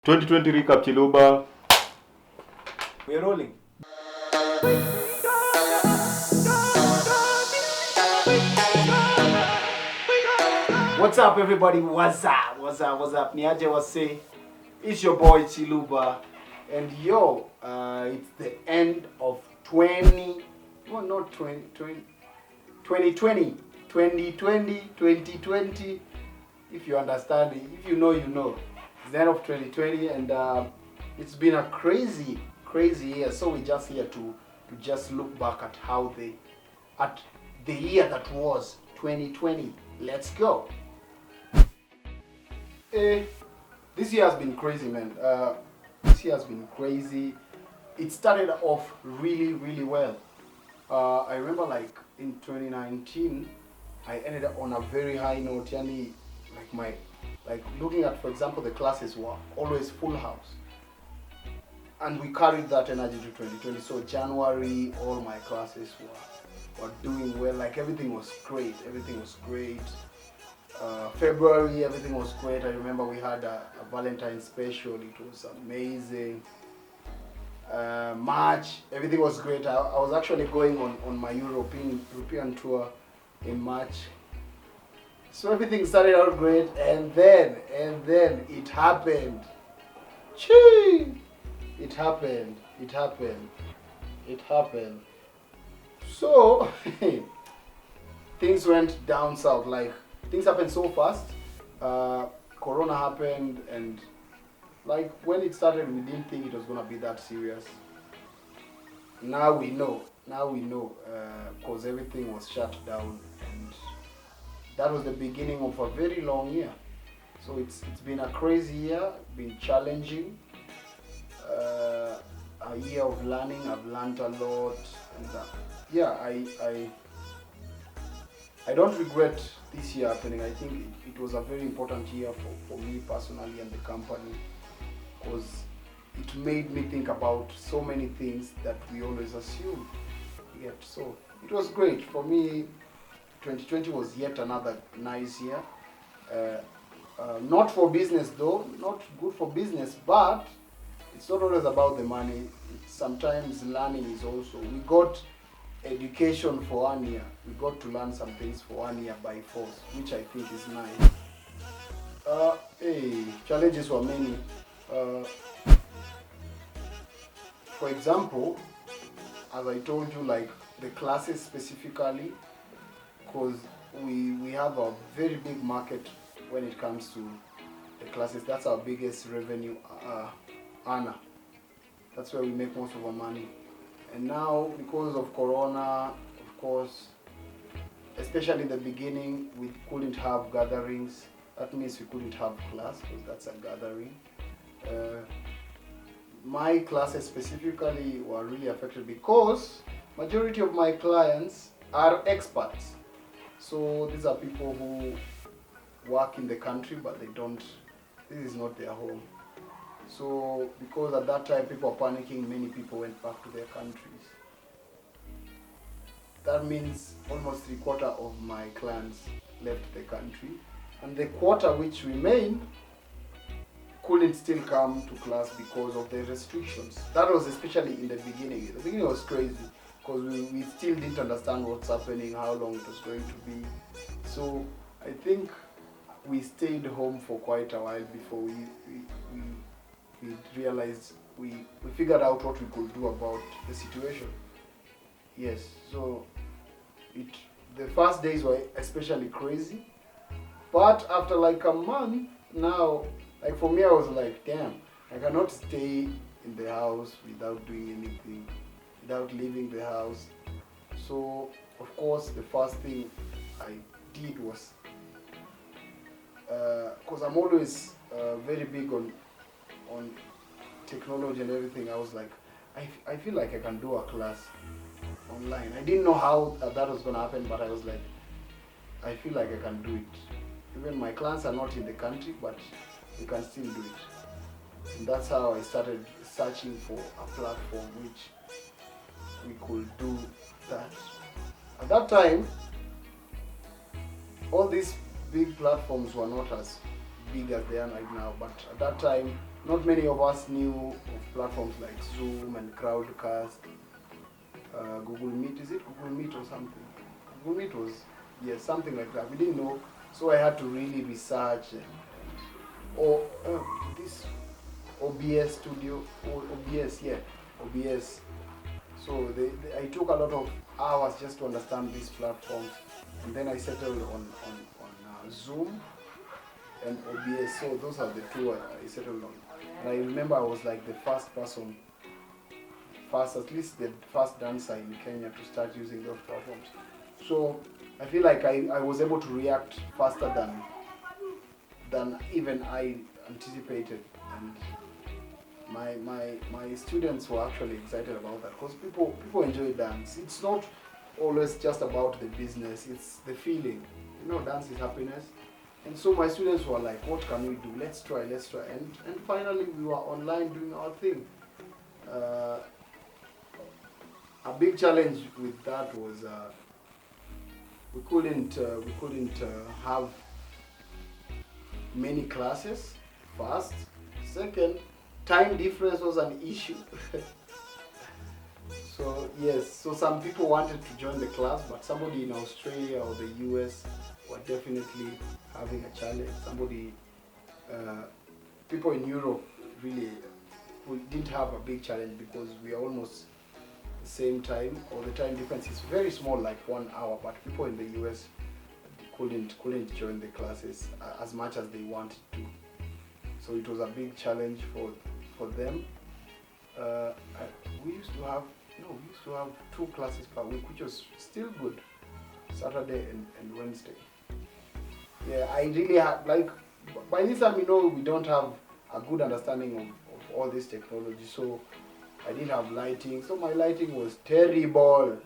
2020 recap, Chiluba. We're rolling. What's up, everybody? What's up? Niaje wase. It's your boy Chiluba, and it's the end of 2020, 2020. If you understand it, if you know, you know. It's the end of 2020, and it's been a crazy year. So we're just here to just look back at at the year that was 2020. Let's go. This year has been crazy, man. This year has been crazy. It started off really well. I remember, like, in 2019, I ended up on a very high note. Yani, looking at, for example, the classes were always full house, and we carried that energy to 2020. So January, all my classes were doing well. Like, everything was great. February, everything was great. I remember we had a Valentine's special. It was amazing. March, everything was great. I was actually going on my European tour in March. So everything started out great, and then it happened. Chee! It happened. So things went down south. Like, things happened so fast. Corona happened, and like, when it started, we didn't think it was gonna be that serious. Now we know, because everything was shut down, and that was the beginning of a very long year. So it's been a crazy year, been challenging. A year of learning. I've learned a lot, and I don't regret this year happening. I think it was a very important year for me personally and the company, because it made me think about so many things that we always assume. Yet, so it was great for me. 2020 was yet another nice year. Not for business though, not good for business, but it's not always about the money. Sometimes learning is also. We got education for 1 year. We got to learn some things for 1 year by force, which I think is nice. Challenges were many. For example, as I told you, like, the classes specifically, because we have a very big market when it comes to the classes. That's our biggest revenue earner. That's where we make most of our money. And now, because of Corona, of course, especially in the beginning, we couldn't have gatherings. That means we couldn't have class, because that's a gathering. My classes specifically were really affected because majority of my clients are expats. So these are people who work in the country, but this is not their home. So because at that time people were panicking, many people went back to their countries. That means almost 3/4 of my clients left the country, and the quarter which remained couldn't still come to class because of the restrictions. That was especially in the beginning. The beginning was crazy, because we still didn't understand what's happening, how long it was going to be. So I think we stayed home for quite a while before we realized, we figured out what we could do about the situation. Yes, so the first days were especially crazy, but after like a month now, like, for me, I was like, damn, I cannot stay in the house without doing anything, without leaving the house. So of course the first thing I did was, because I'm always very big on technology and everything, I was like, I feel like I can do a class online. I didn't know how that was going to happen, but I was like, I feel like I can do it. Even my clients are not in the country, but we can still do it. And that's how I started searching for a platform which we could do that. At that time, all these big platforms were not as big as they are right now, but at that time not many of us knew of platforms like Zoom and Crowdcast, Google Meet. Is it Google Meet or something? Google Meet was, yes, something like that. We didn't know, so I had to really research. Or this OBS studio, or OBS, yeah, OBS. So I took a lot of hours just to understand these platforms, and then I settled on Zoom and OBS. So those are the two I settled on. And I remember I was like the first, at least the first dancer in Kenya to start using those platforms. So I feel like I was able to react faster than even I anticipated, and my students were actually excited about that because people enjoy dance. It's not always just about the business, it's the feeling. Dance is happiness. And so my students were like, what can we do? Let's try. And finally we were online doing our thing. A big challenge with that was we couldn't have many classes. First, second, time difference was an issue. So yes, so some people wanted to join the class, but somebody in Australia or the US were definitely having a challenge. People in Europe really we didn't have a big challenge because we are almost the same time, or the time difference is very small, like 1 hour. But people in the US couldn't join the classes as much as they wanted to. So it was a big challenge for them. We used to have 2 classes per week, which was still good. Saturday and Wednesday. Yeah, I really had, like, by this time, we don't have a good understanding of all this technology. So I didn't have lighting, so my lighting was terrible.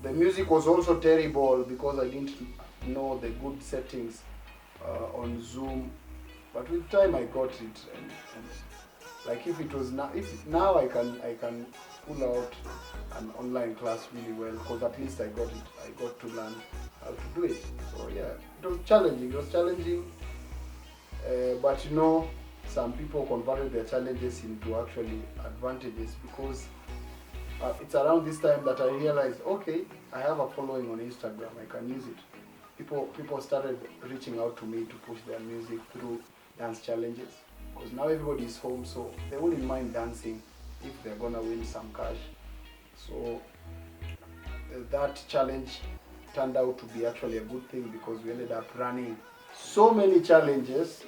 The music was also terrible because I didn't know the good settings on Zoom. But with time I got it, and like if now I can pull out an online class really well, because at least I got to learn how to do it. So yeah, it was challenging. But some people converted their challenges into actually advantages, because it's around this time that I realized, okay, I have a following on Instagram, I can use it. People started reaching out to me to push their music through dance challenges, because now everybody is home, so they wouldn't mind dancing if they're gonna win some cash. So that challenge turned out to be actually a good thing, because we ended up running so many challenges.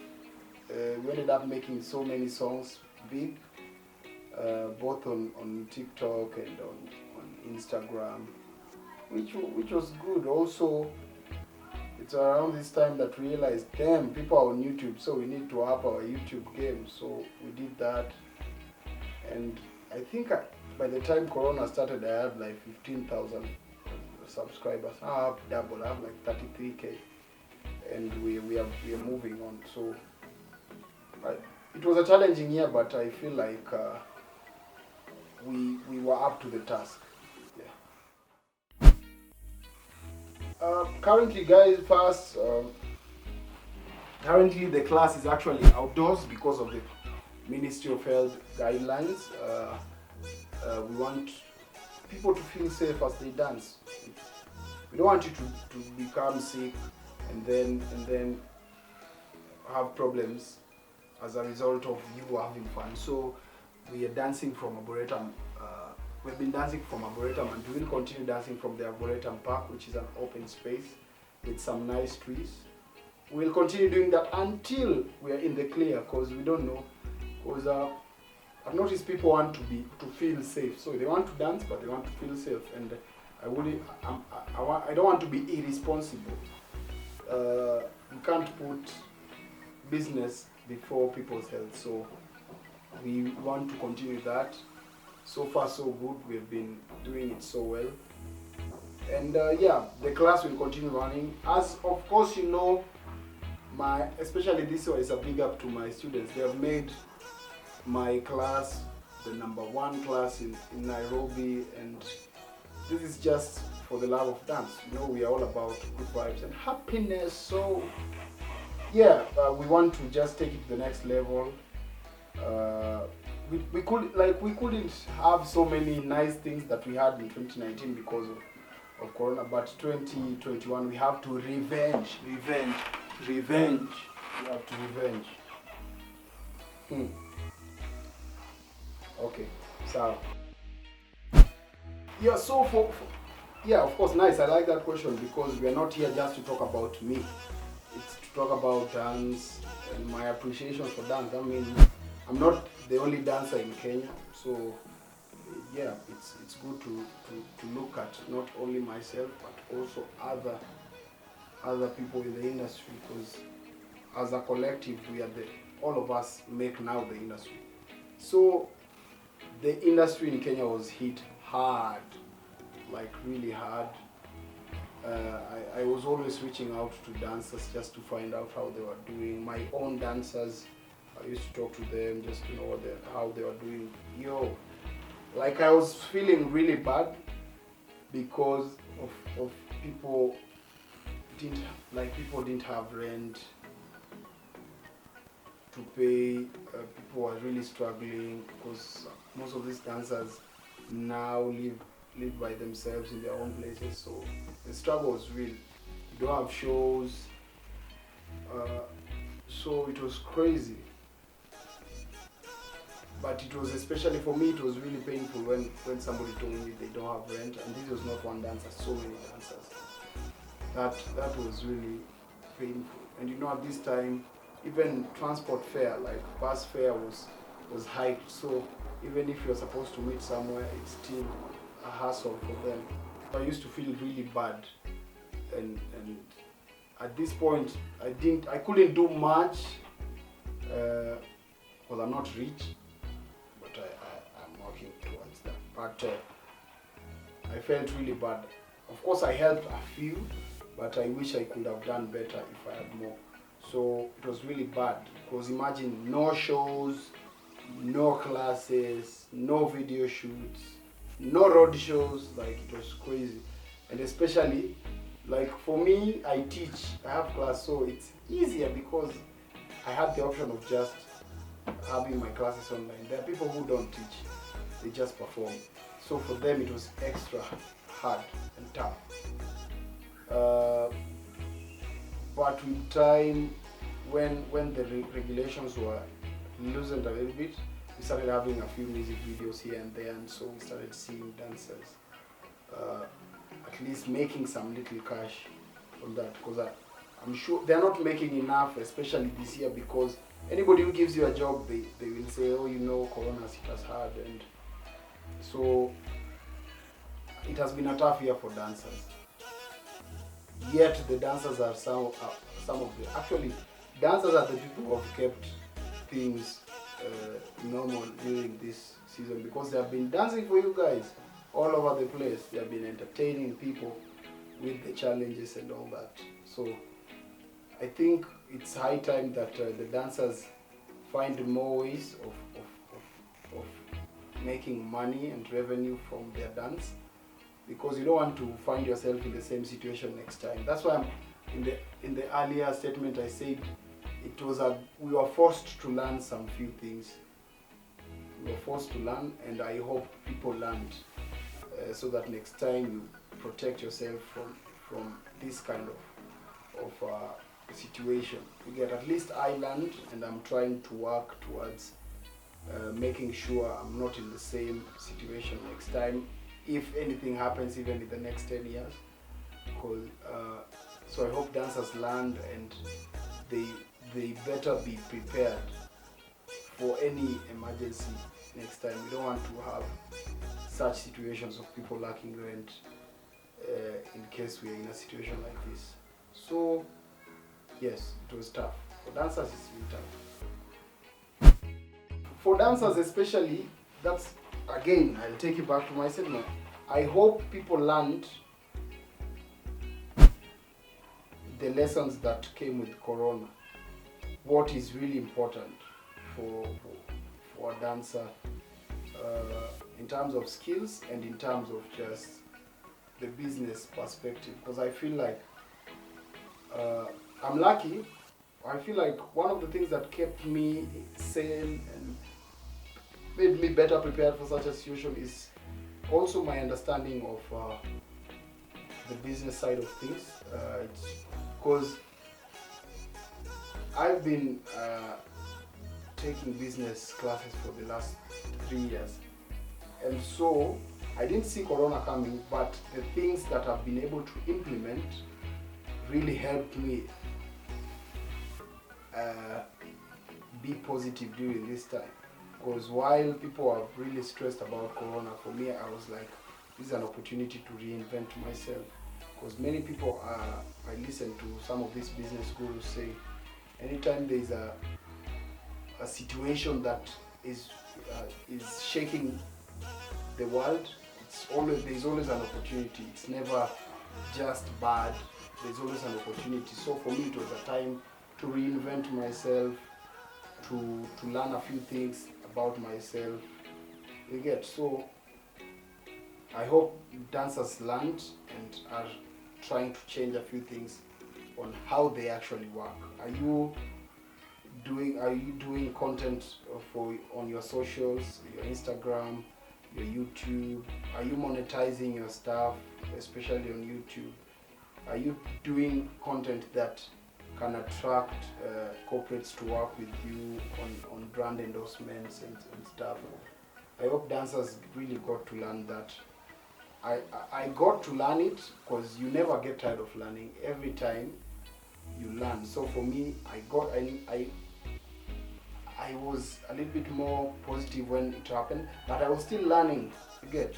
We ended up making so many songs big, both on TikTok and on Instagram, which was good. Also, it's around this time that we realized, damn, people are on YouTube, so we need to up our YouTube game. So we did that, and I think by the time Corona started, I had like 15,000 subscribers. Now I have double. I have like 33K, and we are moving on. So it was a challenging year, but I feel like we were up to the task. Yeah. Currently, guys, currently the class is actually outdoors because of the Ministry of Health guidelines. We want people to feel safe as they dance. We don't want you to become sick and then have problems as a result of you having fun. So we are dancing from Arboretum. We've been dancing from Arboretum, and we will continue dancing from the Arboretum Park, which is an open space with some nice trees. We'll continue doing that until we are in the clear, because we don't know. Because I've noticed people want to feel safe, so they want to dance, but they want to feel safe, and I don't want to be irresponsible. We can't put business before people's health, so we want to continue that. So far so good, we've been doing it so well, and yeah, the class will continue running. As of course especially this one is a big up to my students. They have made my class the #1 class in Nairobi, and this is just for the love of dance. We are all about good vibes and happiness. So yeah, we want to just take it to the next level. we couldn't have so many nice things that we had in 2019 because of Corona, but 2021 we have to revenge. We have to revenge. Okay, so yeah, so yeah, of course, nice. I like that question because we are not here just to talk about me. It's to talk about dance and my appreciation for dance. I mean, I'm not the only dancer in Kenya, so yeah, it's good to look at not only myself but also other people in the industry, because as a collective we are all of us make now the industry. So the industry in Kenya was hit hard, like really hard. I was always reaching out to dancers just to find out how they were doing. My own dancers, I used to talk to them just to know how they were doing. Like I was feeling really bad because of people didn't have rent to pay. People were really struggling because most of these dancers now live by themselves in their own places, so the struggle was real. You don't have shows, so it was crazy. But it was, especially for me, it was really painful when somebody told me they don't have rent, and this was not one dancer, so many dancers. That was really painful. And at this time, even transport fare, like bus fare was hiked, so even if you're supposed to meet somewhere, it's still a hassle for them. I used to feel really bad, and at this point I couldn't do much because I'm not rich, but I'm working towards that. But I felt really bad. Of course I helped a few, but I wish I could have done better if I had more. So it was really bad, because imagine no shows, no classes, no video shoots, no road shows. Like, it was crazy. And especially, like for me, I have class, so it's easier because I had the option of just having my classes online. There are people who don't teach, they just perform. So for them it was extra hard and tough. But with time, when the regulations were loosened a little bit, we started having a few music videos here and there, and so we started seeing dancers at least making some little cash from that, because I'm sure they're not making enough, especially this year, because anybody who gives you a job, they will say, oh, Corona hit us hard, and so it has been a tough year for dancers. Yet the dancers are some of the, actually, dancers are the people who have kept things normal during this season, because they have been dancing for you guys all over the place. They have been entertaining people with the challenges and all that. So I think it's high time that the dancers find more ways of making money and revenue from their dance, because you don't want to find yourself in the same situation next time. That's why in the earlier statement I said we were forced to learn some few things. We were forced to learn, and I hope people learned so that next time you protect yourself from this kind of situation. You get, at least I learned, and I'm trying to work towards making sure I'm not in the same situation next time, if anything happens even in the next 10 years. So I hope dancers learned, and they better be prepared for any emergency next time. We don't want to have such situations of people lacking rent in case we're in a situation like this. So yes, it was tough. For dancers, it's been tough. For dancers especially, that's, again, I'll take you back to my segment. I hope people learned the lessons that came with Corona. What is really important for a dancer in terms of skills and in terms of just the business perspective. Because I feel like I'm lucky. I feel like one of the things that kept me sane and made me better prepared for such a situation is also my understanding of the business side of things. It's because I've been taking business classes for the last 3 years, and so I didn't see Corona coming, but the things that I've been able to implement really helped me be positive during this time. Because while people are really stressed about Corona, for me I was like, this is an opportunity to reinvent myself. Because many people I listen to some of these business gurus say, anytime there is a situation that is shaking the world, there's always an opportunity. It's never just bad. There's always an opportunity. So for me, it was a time to reinvent myself, to learn a few things about myself. You get, so I hope dancers learned and are trying to change a few things on how they actually work. Are you doing content on your socials, your Instagram, your YouTube? Are you monetizing your stuff, especially on YouTube? Are you doing content that can attract corporates to work with you on brand endorsements and stuff? I hope dancers really got to learn that. I got to learn it because you never get tired of learning. Every time you learn. So for me, I was a little bit more positive when it happened, but I was still learning. You get?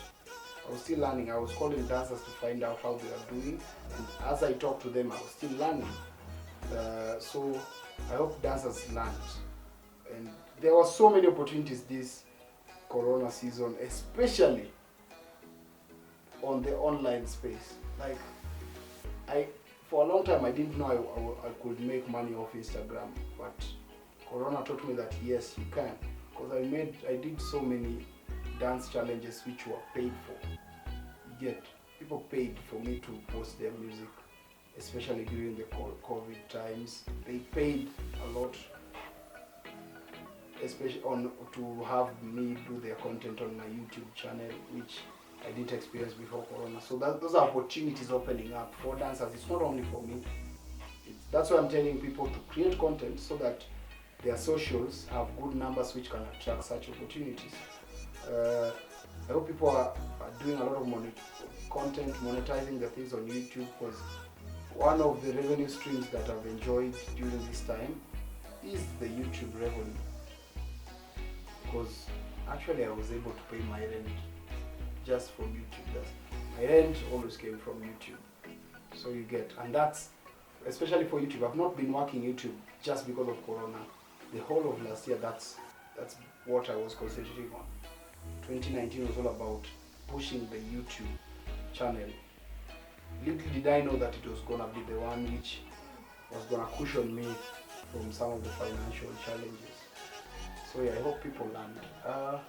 I was still learning. I was calling dancers to find out how they are doing, and as I talked to them, I was still learning. So I hope dancers learned. And there were so many opportunities this Corona season, especially on the online space. Like, for a long time I didn't know I could make money off Instagram, but Corona taught me that yes, you can. Because I did so many dance challenges which were paid for. Yet people paid for me to post their music, especially during the COVID times. They paid a lot, especially to have me do their content on my YouTube channel, which I didn't experience before Corona. So those are opportunities opening up for dancers. It's not only for me. That's why I'm telling people to create content so that their socials have good numbers which can attract such opportunities. I hope people are doing a lot of content, monetizing the things on YouTube, because one of the revenue streams that I've enjoyed during this time is the YouTube revenue. Because actually I was able to pay my rent just from YouTube. My rent always came from YouTube. So you get, and that's especially for YouTube. I've not been working YouTube just because of Corona. The whole of last year, that's what I was concentrating on. 2019 was all about pushing the YouTube channel. Little did I know that it was gonna be the one which was gonna cushion me from some of the financial challenges. So yeah, I hope people learned.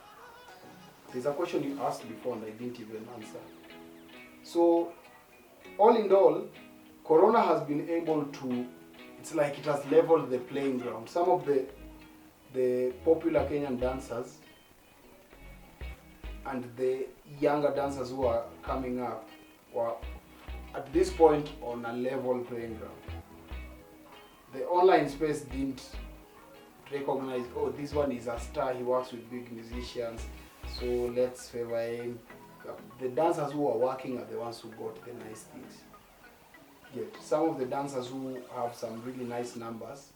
There's a question you asked before and I didn't even answer. So all in all, Corona has been able to, it's like it has leveled the playing ground. Some of the popular Kenyan dancers and the younger dancers who are coming up were at this point on a level playing ground. The online space didn't recognize, oh, this one is a star, he works with big musicians, so let's favor him. The dancers who are working are the ones who got the nice things. Yet some of the dancers who have some really nice numbers,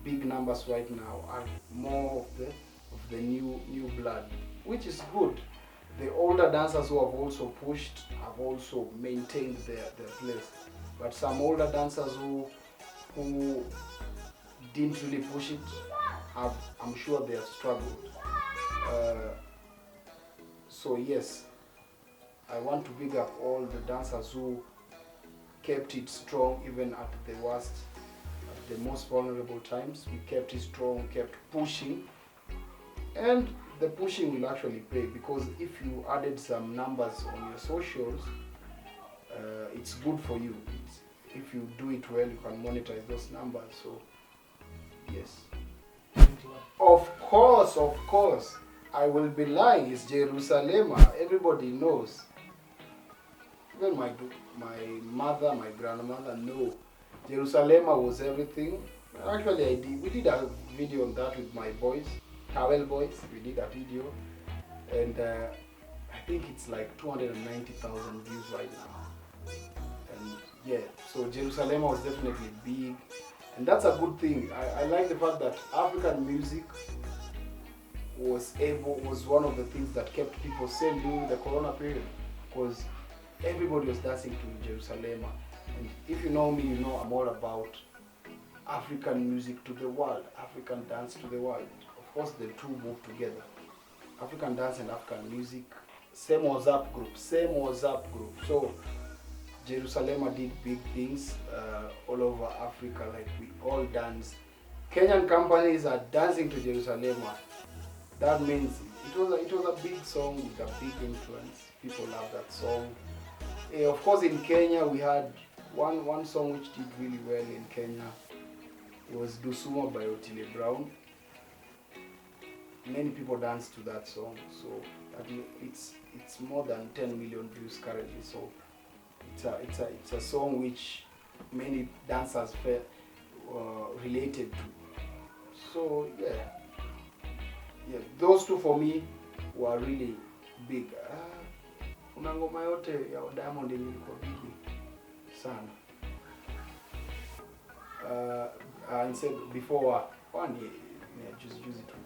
big numbers right now, are more of the new blood, which is good. The older dancers who have also pushed have also maintained their place. But some older dancers who didn't really push it, I'm sure they have struggled. So yes, I want to big up all the dancers who kept it strong even at the worst, at the most vulnerable times. We kept it strong, kept pushing, and the pushing will actually pay, because if you added some numbers on your socials, it's good for you. If you do it well, you can monetize those numbers. So yes, of course, I will be lying. It's Jerusalem. Everybody knows. Even my mother, my grandmother know. Jerusalem was everything. Actually, we did a video on that with my boys, Cowell boys. We did a video, and I think it's like 290,000 views right now. And yeah, so Jerusalem was definitely big, and that's a good thing. I like the fact that African music was one of the things that kept people sane during the Corona period, because everybody was dancing to Jerusalem. And if you know me, you know I'm all about African music to the world, African dance to the world. Of course, the two move together. African dance and African music, same WhatsApp group. So Jerusalem did big things all over Africa, like we all dance. Kenyan companies are dancing to Jerusalem. That means it was a big song with a big influence. People love that song. Of course, in Kenya we had one song which did really well in Kenya. It was Dusuma by Otile Brown. Many people dance to that song, so it's more than 10 million views currently. So it's a song which many dancers felt related to. So yeah, those two for me were really big. Kuna ngoma yote ya Diamond ilikuwa big sana. I said before one juicy too.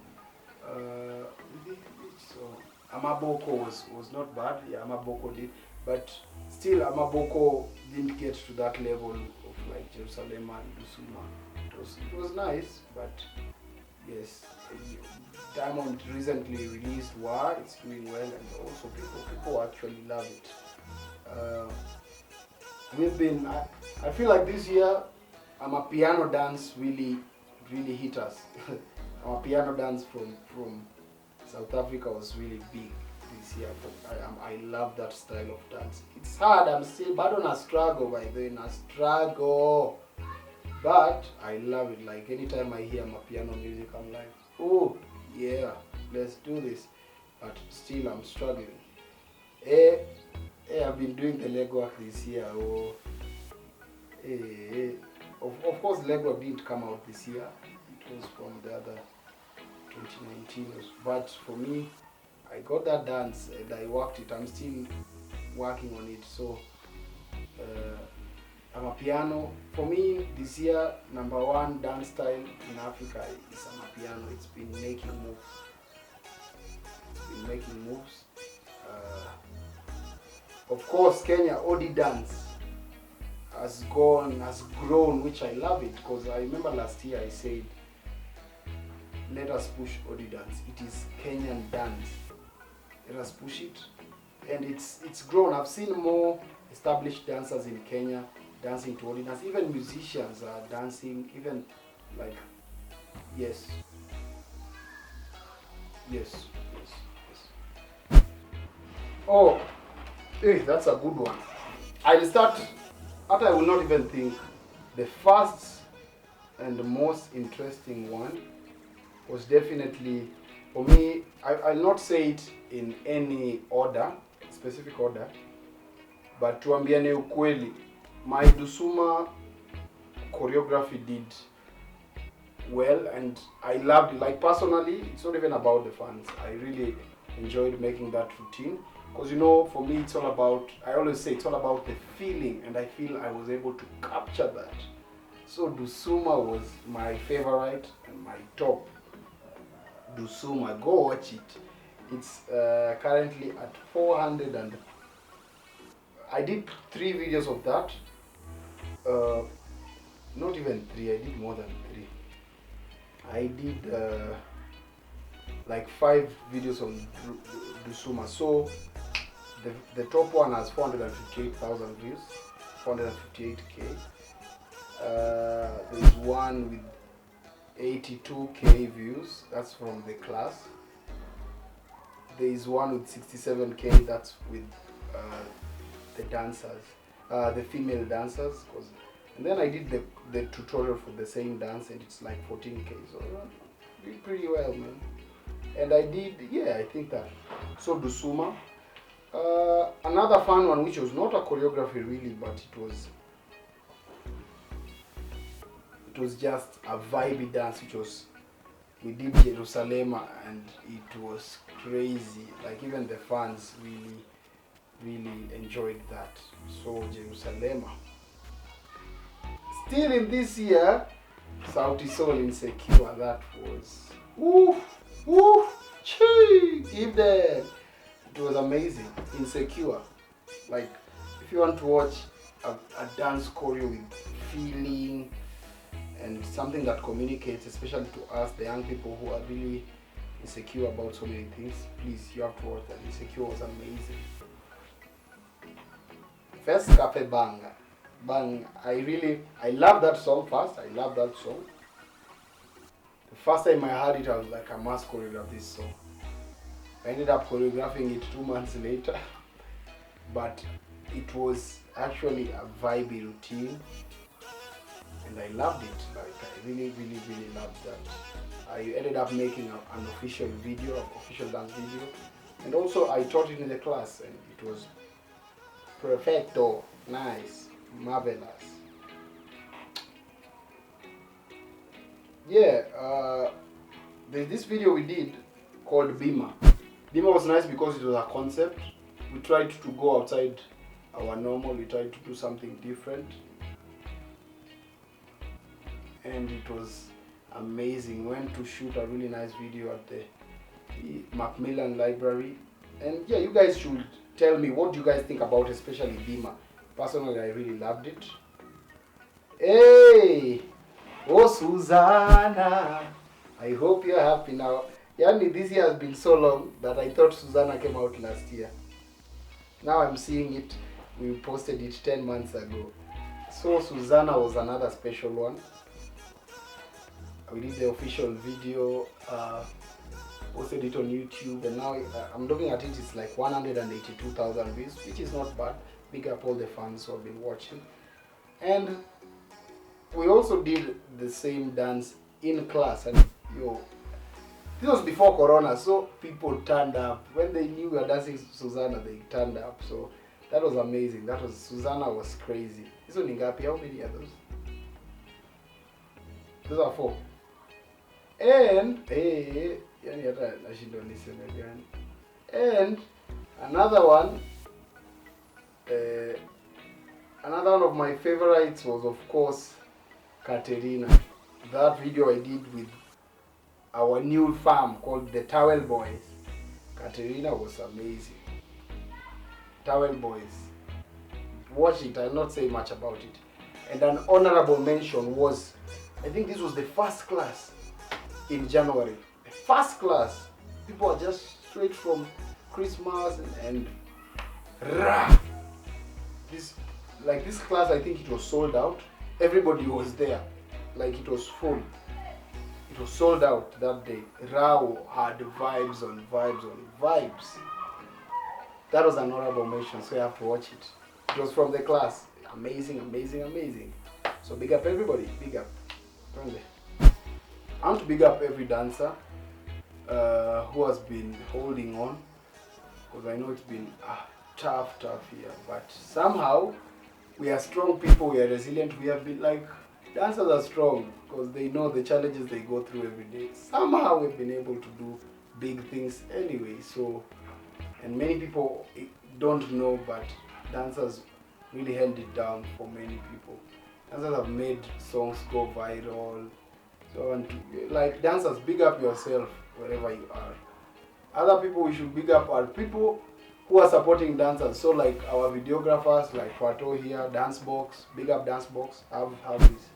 So Amaboko was not bad. Yeah, Amaboko did, but still Amaboko didn't get to that level of like Jerusalem and Dusuma. It was nice, but yes, Diamond recently released War. It's doing well, and also people actually love it. I feel like this year Piano dance really hit us. Piano dance from South Africa was really big this year. I love that style of dance. It's hard. I'm still bad on a struggle, by the way, but I love it. Like anytime I hear piano music, I'm like, oh yeah, let's do this. But still, I'm struggling. I've been doing the legwork this year. Of course, legwork didn't come out this year. It was from the other 2019. But for me, I got that dance and I worked it. I'm still working on it. So Piano. For me, this year, number one dance style in Africa is Piano. It's been making moves. Of course, Kenya Odi dance has grown, which I love it, because I remember last year I said, let us push Odi dance. It is Kenyan dance. Let us push it, and it's grown. I've seen more established dancers in Kenya dancing to Odi dance. Even musicians are dancing. Even like yes. Oh, that's a good one. I'll start. I will not even think. The first and the most interesting one was definitely, for me, I'll not say it in any specific order, but tuambiane ukweli, my Dusuma choreography did well, and I loved it. Like personally, it's not even about the fans. I really enjoyed making that routine. Because for me it's all about, I always say it's all about the feeling, and I feel I was able to capture that. So Dusuma was my favorite and my top. Dusuma, go watch it. It's currently at 400, and I did 3 videos of that. Not even 3, I did more than 3. I did like 5 videos on Dusuma. So the top one has 458,000 views, 458k. There's one with 82k views, that's from the class. There is one with 67k, that's with the dancers, the female dancers. And then I did the tutorial for the same dance, and it's like 14k. So did pretty well, man. And I did, yeah, I think that. So Dusuma. Another fun one, which was not a choreography really, but it was just a vibey dance, which was, we did Jerusalem, and it was crazy. Like even the fans really enjoyed that. So Jerusalem. Still in this year, Sauti Sol Insecure. That was woof, chee, give them. It was amazing. Insecure. Like if you want to watch a dance choreo with feeling and something that communicates, especially to us, the young people who are really insecure about so many things, please, you have to watch that. Insecure was amazing. First Cafe Banga. Bang, I love that song first. I love that song. The first time I heard it, I was like, I must choreograph this song. I ended up choreographing it 2 months later. But it was actually a vibey routine. And I loved it. Like, I really loved that. I ended up making an official video, an official dance video. And also, I taught it in the class, and it was perfecto, nice, marvelous. Yeah, there's this video we did called Bima. Bima was nice because it was a concept. We tried to go outside our normal, we tried to do something different. And it was amazing. We went to shoot a really nice video at the Macmillan Library. And yeah, you guys should tell me what you guys think about, especially Bima. Personally, I really loved it. Hey! Oh, Susanna! I hope you're happy now. Yani, this year has been so long that I thought Susanna came out last year. Now I'm seeing it. We posted it 10 months ago. So Susanna was another special one. We did the official video, posted it on YouTube, and now I'm looking at it, it's like 182,000 views, which is not bad. Big up all the fans who have been watching. And we also did the same dance in class, and this was before Corona, so people turned up. When they knew we were dancing Susanna, they turned up. So that was amazing. Susanna was crazy. This one Ngapi, how many are those? Those are 4. And and another one of my favorites was, of course, Katerina. That video I did with our new farm called the Towel Boys. Katerina was amazing. Towel Boys. Watch it, I'll not say much about it. And an honorable mention was, I think this was the first class in January. The first class. People are just straight from Christmas and rah! This class, I think it was sold out. Everybody was there. Like it was full. It was sold out that day. Rao had vibes on vibes on vibes. That was an honorable mention, so you have to watch it. It was from the class. Amazing, amazing, amazing. So big up everybody. Big up. I want to big up every dancer who has been holding on. Because I know it's been a tough year. But somehow, we are strong people. We are resilient. We have been like, dancers are strong because they know the challenges they go through every day. Somehow we've been able to do big things anyway. So, and many people don't know, but dancers really held it down for many people. Dancers have made songs go viral. So, like dancers, big up yourself wherever you are. Other people we should big up are people who are supporting dancers. So like our videographers, like Pato here, Dancebox, big up Dancebox, have this.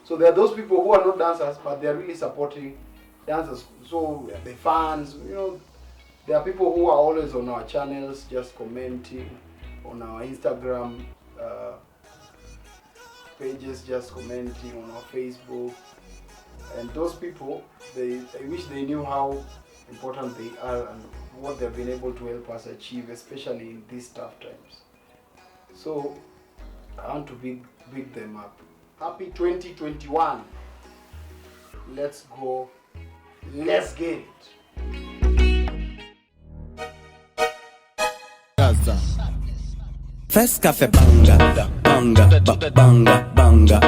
So there are those people who are not dancers, but they are really supporting dancers. So the fans, there are people who are always on our channels, just commenting on our Instagram pages, just commenting on our Facebook. And those people, I wish they knew how important they are and what they've been able to help us achieve, especially in these tough times. So I want to big them up. Happy 2021. Let's go First cafe banga, banga, banga, banga.